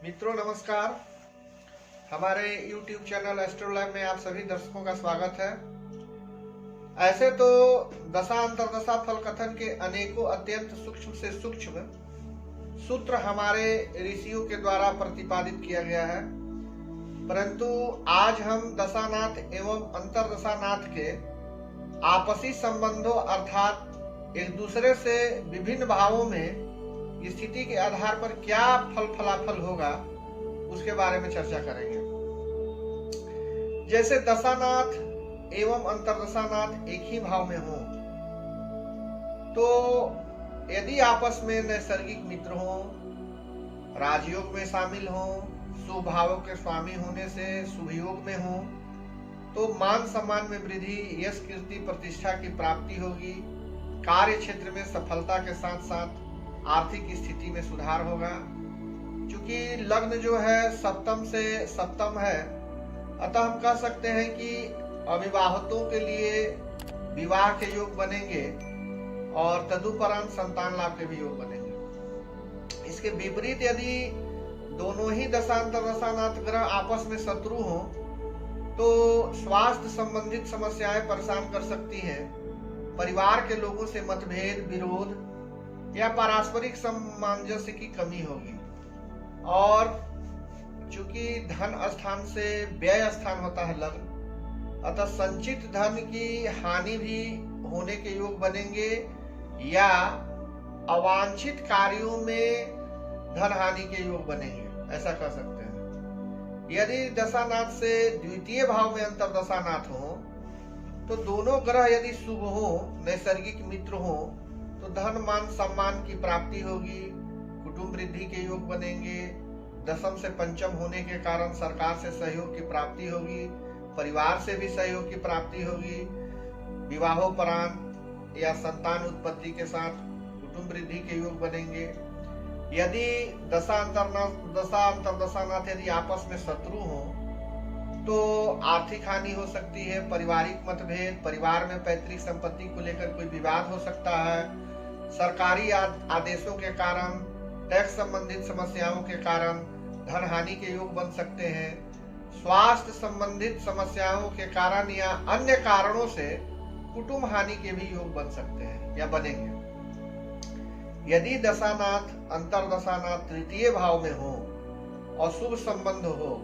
मित्रों नमस्कार। हमारे YouTube चैनल एस्ट्रोलैब में आप सभी दर्शकों का स्वागत है। ऐसे तो दशा अंतर्दशा फल कथन के अनेकों अत्यंत सूक्ष्म से सूक्ष्म सूत्र हमारे ऋषियों के द्वारा प्रतिपादित किया गया है, परंतु आज हम दशानाथ एवं अंतर्दशानाथ के आपसी संबंधों अर्थात एक दूसरे से विभिन्न भावों में स्थिति के आधार पर क्या फल फलाफल होगा उसके बारे में चर्चा करेंगे। जैसे दशानाथ एवं अंतर्दशानाथ एक ही भाव में हो तो यदि आपस में नैसर्गिक मित्र हो, राजयोग में शामिल हो, शुभ भावों के स्वामी होने से शुभ योग में हो तो मान सम्मान में वृद्धि, यश कीर्ति प्रतिष्ठा की प्राप्ति होगी। कार्य क्षेत्र में सफलता के साथ साथ आर्थिक स्थिति में सुधार होगा। क्योंकि लग्न जो है सप्तम से सप्तम है, अतः हम कह सकते हैं कि अविवाहितों के लिए विवाह के योग बनेंगे और तदुपरांत संतान लाभ के भी योग बनेंगे। इसके विपरीत यदि दोनों ही दशांतरदशानाथ ग्रह आपस में शत्रु हो तो स्वास्थ्य संबंधित समस्याएं परेशान कर सकती हैं। परिवार के लोगों से मतभेद, विरोध या पारस्परिक सामंजस्य की कमी होगी। और चूंकि धन स्थान से व्यय स्थान होता है लग्न, अतः संचित धन की हानि भी होने के योग बनेंगे या अवांछित कार्यों में धन हानि के योग बनेंगे, ऐसा कह सकते हैं। यदि दशानाथ से द्वितीय भाव में अंतर्दशानाथ हो तो दोनों ग्रह यदि शुभ हो, नैसर्गिक मित्र हो तो धन मान सम्मान की प्राप्ति होगी, कुटुंब वृद्धि के योग बनेंगे। दशम से पंचम होने के कारण सरकार से सहयोग की प्राप्ति होगी, परिवार से भी सहयोग की प्राप्ति होगी। विवाहोपरांत या संतान उत्पत्ति के साथ कुटुंब वृद्धि के योग बनेंगे। यदि दशा अंतर्दशानाथ यदि आपस में शत्रु हो तो आर्थिक हानि हो सकती है, पारिवारिक मतभेद, परिवार में पैतृक संपत्ति को लेकर कोई विवाद हो सकता है, सरकारी आदेशों के कारण, टैक्स संबंधित समस्याओं के कारण धन हानि के योग बन सकते हैं। स्वास्थ्य संबंधित समस्याओं के कारण या अन्य कारणों से कुटुंब हानि के भी योग बन सकते हैं या बनेंगे। यदि दशानाथ अंतर्दशानाथ तृतीय भाव में हो और शुभ संबंध हो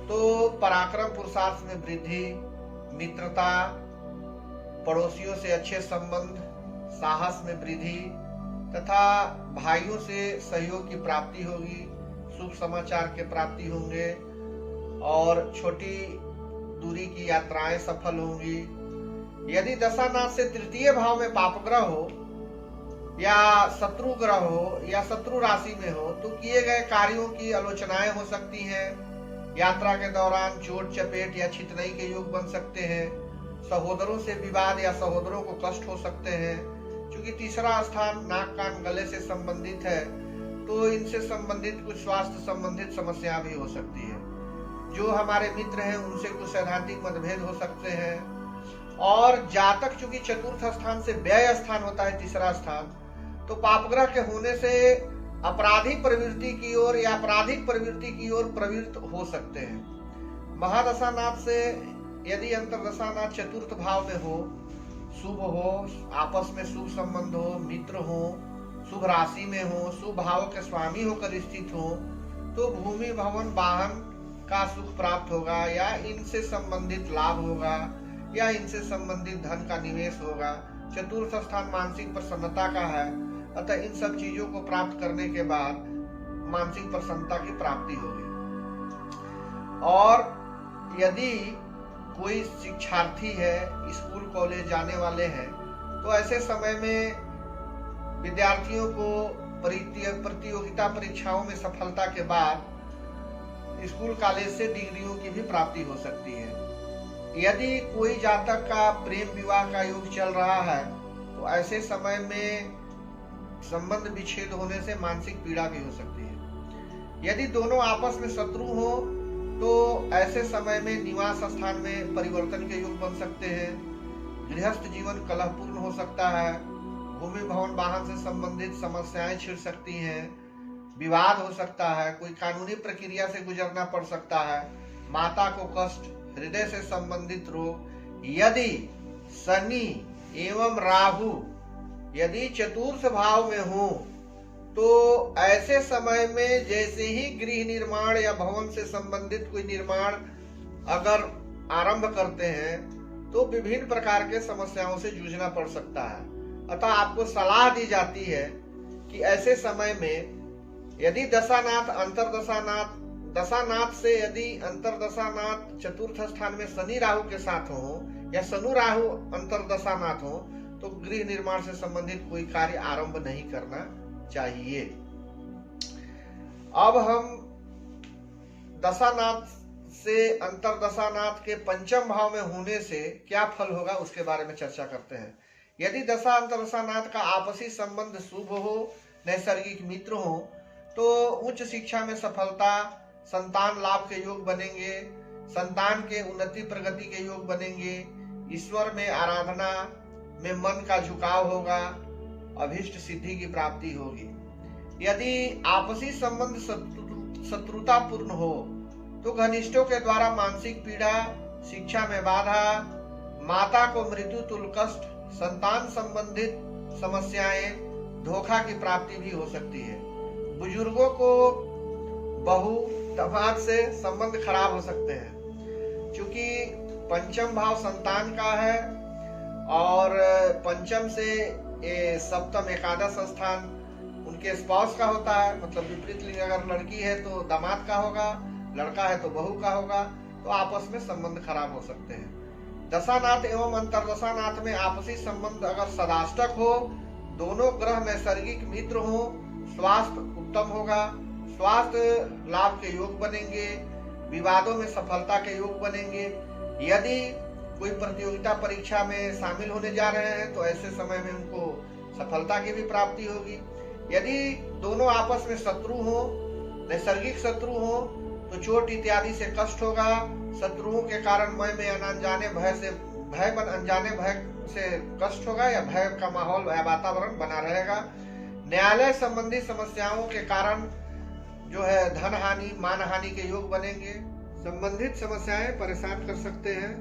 तो पराक्रम पुरुषार्थ में वृद्धि, मित्रता, पड़ोसियों से अच्छे संबंध, साहस में वृद्धि तथा भाइयों से सहयोग की प्राप्ति होगी। शुभ समाचार के प्राप्ति होंगे और छोटी दूरी की यात्राएं सफल होंगी। यदि दशानाथ से तृतीय भाव में पापग्रह हो या शत्रु ग्रह हो या शत्रु राशि में हो तो किए गए कार्यों की आलोचनाएं हो सकती हैं। यात्रा के दौरान चोट चपेट या छितनई के योग बन सकते हैं। सहोदरों से विवाद या सहोदरों को कष्ट हो सकते हैं। क्योंकि तीसरा स्थान नाक कान गले से संबंधित है तो इनसे संबंधित कुछ स्वास्थ्य संबंधित समस्या भी हो सकती है। जो हमारे मित्र हैं उनसे कुछ सैद्धांतिक मतभेद हो सकते हैं। और जातक चूंकि चतुर्थ स्थान से व्यय स्थान होता है, तीसरा स्थान, तो पापग्रह के होने से आपराधिक प्रवृत्ति की ओर या आपराधिक प्रवृत्ति की ओर प्रवृत्त हो सकते हैं। महादशानाथ से यदि अंतर्दशानाथ चतुर्थ भाव में हो, शुभ हो, आपस में शुभ संबंध हो, मित्र हो, शुभ राशि में हो, शुभ भाव के स्वामी होकर स्थित हो तो भूमि भवन वाहन का सुख प्राप्त होगा या इनसे संबंधित लाभ होगा या इनसे संबंधित धन का निवेश होगा। चतुर्थ स्थान मानसिक प्रसन्नता का है, अतः इन सब चीजों को प्राप्त करने के बाद मानसिक प्रसन्नता की प्राप्ति होगी। और यदि कोई शिक्षार्थी है, स्कूल कॉलेज जाने वाले हैं तो ऐसे समय में विद्यार्थियों को प्रतियोगिता परीक्षाओं में सफलता के बाद स्कूल कॉलेज से डिग्रियों की भी प्राप्ति हो सकती है। यदि कोई जातक का प्रेम विवाह का योग चल रहा है तो ऐसे समय में संबंध विच्छेद होने से मानसिक पीड़ा भी हो सकती है। यदि दोनों आपस में शत्रु हो तो ऐसे समय में निवास स्थान में परिवर्तन के योग बन सकते हैं। गृहस्थ जीवन कलहपूर्ण हो सकता है। भूमि भवन वाहन से संबंधित समस्याएं छिड़ सकती हैं। विवाद हो सकता है, कोई कानूनी प्रक्रिया से गुजरना पड़ सकता है, माता को कष्ट, हृदय से संबंधित रोग। यदि शनि एवं राहु यदि चतुर्थ भाव में हो तो ऐसे समय में जैसे ही गृह निर्माण या भवन से संबंधित कोई निर्माण अगर आरंभ करते हैं तो विभिन्न प्रकार के समस्याओं से जूझना पड़ सकता है। अतः आपको सलाह दी जाती है कि ऐसे समय में यदि दशानाथ दशानाथ से यदि अंतरदशानाथ चतुर्थ स्थान में शनि राहु के साथ हो या शनु राहु अंतरदशानाथ हो तो गृह निर्माण से संबंधित कोई कार्य आरंभ नहीं करना चाहिए। अब हम दशानाथ से अंतरदशानाथ के पंचम भाव में होने से क्या फल होगा उसके बारे में चर्चा करते हैं। यदि दशा अंतरदशानाथ का आपसी संबंध शुभ हो, नैसर्गिक मित्र हो तो उच्च शिक्षा में सफलता, संतान लाभ के योग बनेंगे, संतान के उन्नति प्रगति के योग बनेंगे, ईश्वर में आराधना में मन का झुकाव होगा, अभीष्ट सिद्धि की प्राप्ति होगी। यदि आपसी संबंध शत्रुतापूर्ण हो तो घनिष्ठों के द्वारा मानसिक पीड़ा, शिक्षा में बाधा, माता को मृत्यु तुल्य कष्ट, संतान संबंधित समस्याएं, धोखा की प्राप्ति भी हो सकती है। बुजुर्गों को बहु दमाद से संबंध खराब हो सकते हैं। चूंकि पंचम भाव संतान का है और पंचम से सप्तम एकादश स्थान उनके स्पाउस का होता है, मतलब विपरीत लिंग अगर लड़की है तो दामाद का होगा, लड़का है तो बहू का होगा, तो आपस में संबंध खराब हो सकते हैं। दशानाथ एवं अंतरदशानाथ में आपसी संबंध अगर सदाष्टक हो, दोनों ग्रह नैसर्गिक मित्र हो, स्वास्थ्य उत्तम होगा, स्वास्थ्य लाभ के योग बनेंगे, विवादों में सफलता के योग बनेंगे। यदि कोई प्रतियोगिता परीक्षा में शामिल होने जा रहे हैं तो ऐसे समय में उनको सफलता की भी प्राप्ति होगी। यदि दोनों आपस में शत्रु हो, नैसर्गिक शत्रु हो तो चोट इत्यादि से कष्ट होगा। शत्रुओं के कारण मन में अनजाने भय से कष्ट होगा या भय का माहौल या वातावरण बना रहेगा। न्यायालय संबंधी समस्याओं के कारण जो है धन हानि, मान हानि के योग बनेंगे। संबंधित समस्याएं परेशान कर सकते हैं।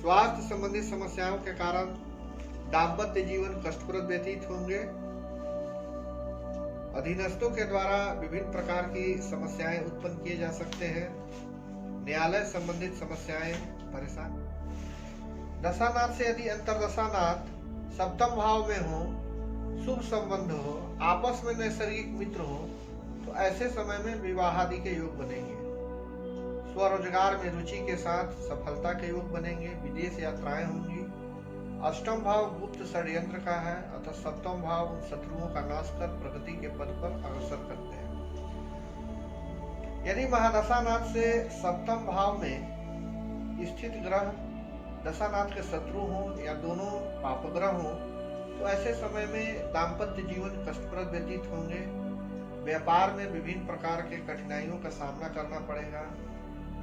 स्वास्थ्य संबंधित समस्याओं के कारण दाम्पत्य जीवन कष्टप्रद व्यतीत होंगे। अधीनस्थों के द्वारा विभिन्न प्रकार की समस्याएं उत्पन्न किए जा सकते हैं। न्यायालय संबंधित समस्याएं परेशान। दशानाथ से यदि अंतरदशानाथ सप्तम भाव में हो, शुभ संबंध हो, आपस में नैसर्गिक मित्र हो तो ऐसे समय में विवाह आदि के योग बनेंगे। स्वरोजगार में रुचि के साथ सफलता के योग बनेंगे। विदेश यात्राएं होंगी। अष्टम भाव गुप्त षड्यंत्र का है, अतः सप्तम भाव उन शत्रुओं का नाश कर प्रगति के पद पर अग्रसर करते हैं। यदि महादशानाथ से सप्तम भाव में स्थित ग्रह दशानाथ के शत्रु हो या दोनों पापग्रह हो तो ऐसे समय में दाम्पत्य जीवन कष्टप्रद व्यतीत होंगे। व्यापार में विभिन्न प्रकार के कठिनाइयों का सामना करना पड़ेगा।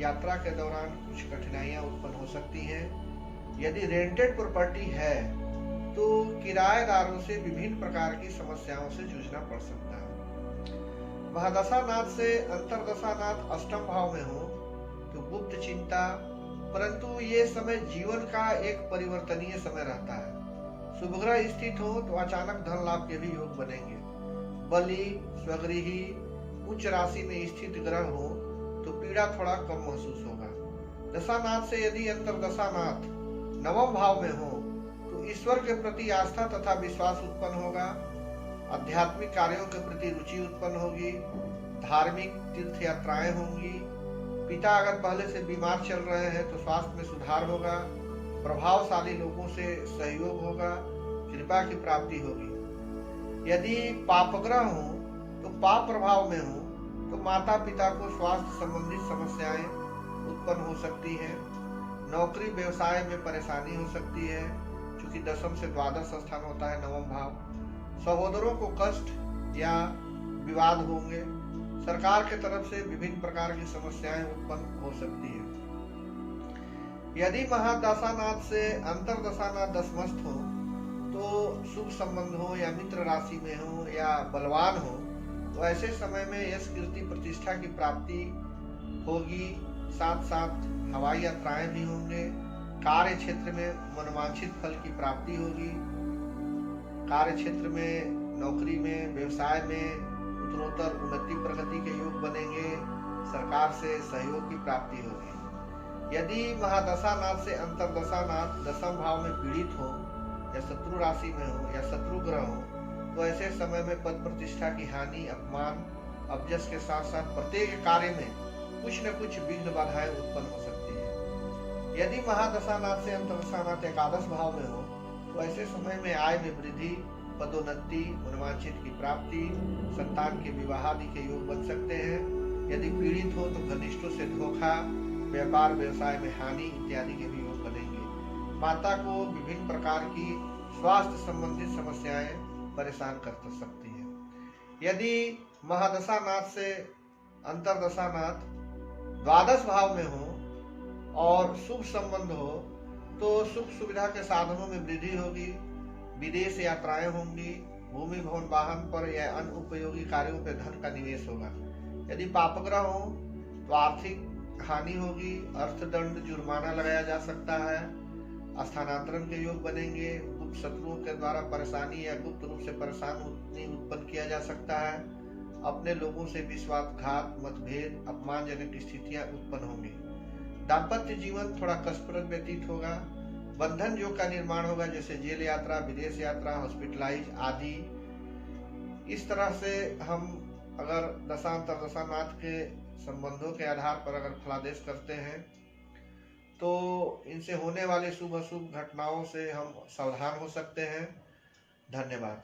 यात्रा के दौरान कुछ कठिनाइयां उत्पन्न हो सकती हैं। यदि रेंटेड प्रॉपर्टी है तो किराएदारों से विभिन्न प्रकार की समस्याओं से जूझना पड़ सकता है। महादशानाथ से अंतरदशानाथ अष्टम भाव में हो तो गुप्त चिंता, परंतु ये समय जीवन का एक परिवर्तनीय समय रहता है। शुभ ग्रह स्थित हो तो अचानक धन लाभ के भी योग बनेंगे। बलि, स्वगृही, उच्च राशि में स्थित ग्रह हो तो पीड़ा थोड़ा कम महसूस होगा। दशानाथ से यदि अंतरदशानाथ नवम भाव में हो तो ईश्वर के प्रति आस्था तथा विश्वास उत्पन्न होगा। आध्यात्मिक कार्यों के प्रति रुचि उत्पन्न होगी। धार्मिक तीर्थ यात्राएं होंगी। पिता अगर पहले से बीमार चल रहे हैं तो स्वास्थ्य में सुधार होगा। प्रभावशाली लोगों से सहयोग होगा। कृपा की प्राप्ति होगी। यदि पापग्रह हो तो पाप प्रभाव में हो तो माता पिता को स्वास्थ्य संबंधित समस्याएं उत्पन्न हो सकती है। नौकरी व्यवसाय में परेशानी हो सकती है, क्योंकि दशम से द्वादश स्थान होता है नवम भाव। सहोदरों को कष्ट या विवाद होंगे। सरकार के तरफ से विभिन्न प्रकार की समस्याएं उत्पन्न हो सकती है। यदि महादशानाथ से अंतरदशानाथ दशमस्थ हो तो शुभ संबंध हो या मित्र राशि में हो या बलवान हो तो तो ऐसे समय में यश कीर्ति प्रतिष्ठा की प्राप्ति होगी, साथ साथ हवाई यात्राएं भी होंगे। कार्य क्षेत्र में मनोवांछित फल की प्राप्ति होगी। कार्य क्षेत्र में, नौकरी में, व्यवसाय में उत्तरोत्तर उन्नति प्रगति के योग बनेंगे। सरकार से सहयोग की प्राप्ति होगी। यदि महादशानाथ से अंतरदशानाथ दशम भाव में पीड़ित हो या शत्रु राशि में हो या शत्रु ग्रह हो, तो ऐसे समय में पद प्रतिष्ठा की हानि, अपमान, अपयश के साथ साथ प्रत्येक कार्य में कुछ न कुछ विघ्न बाधाएं उत्पन्न हो सकती है। यदि महादशानाथ से अंतरदशानाथ एकादश भाव में हो, तो ऐसे समय में आय में वृद्धि, पदोन्नति, मनोवांछित की प्राप्ति, संतान के विवाह आदि के योग बन सकते हैं। यदि पीड़ित हो तो घनिष्ठों से धोखा, व्यापार व्यवसाय में हानि इत्यादि के भी योग बनेंगे। माता को विभिन्न प्रकार की स्वास्थ्य संबंधित समस्याएं परेशान कर सकती है। यदि महादशानाथ से अंतरदशानाथ द्वादश भाव में हो और शुभ संबंध हो, तो सुख सुविधा के साधनों में वृद्धि होगी। विदेश यात्राएं होंगी। भूमि भवन वाहन पर या अन्य उपयोगी कार्यों पर धन का निवेश होगा। यदि पापग्रह हो तो आर्थिक हानि होगी। अर्थदंड, जुर्माना लगाया जा सकता है। स्थानांतरण के योग बनेंगे। गुप्त शत्रुओं के द्वारा परेशानी या गुप्त रूप से परेशानी उत्पन्न किया जा सकता है। अपने लोगों से विश्वासघात, मतभेद, अपमानजनक स्थितियां उत्पन्न होंगी। दाम्पत्य जीवन थोड़ा कष्टप्रद व्यतीत होगा। बंधन योग का निर्माण होगा, जैसे जेल यात्रा, विदेश यात्रा, हॉस्पिटलाइज आदि। इस तरह से हम अगर दशांतर दशानाथ के संबंधों के आधार पर अगर फलादेश करते हैं, तो इनसे होने वाले शुभ अशुभ घटनाओं से हम सावधान हो सकते हैं। धन्यवाद।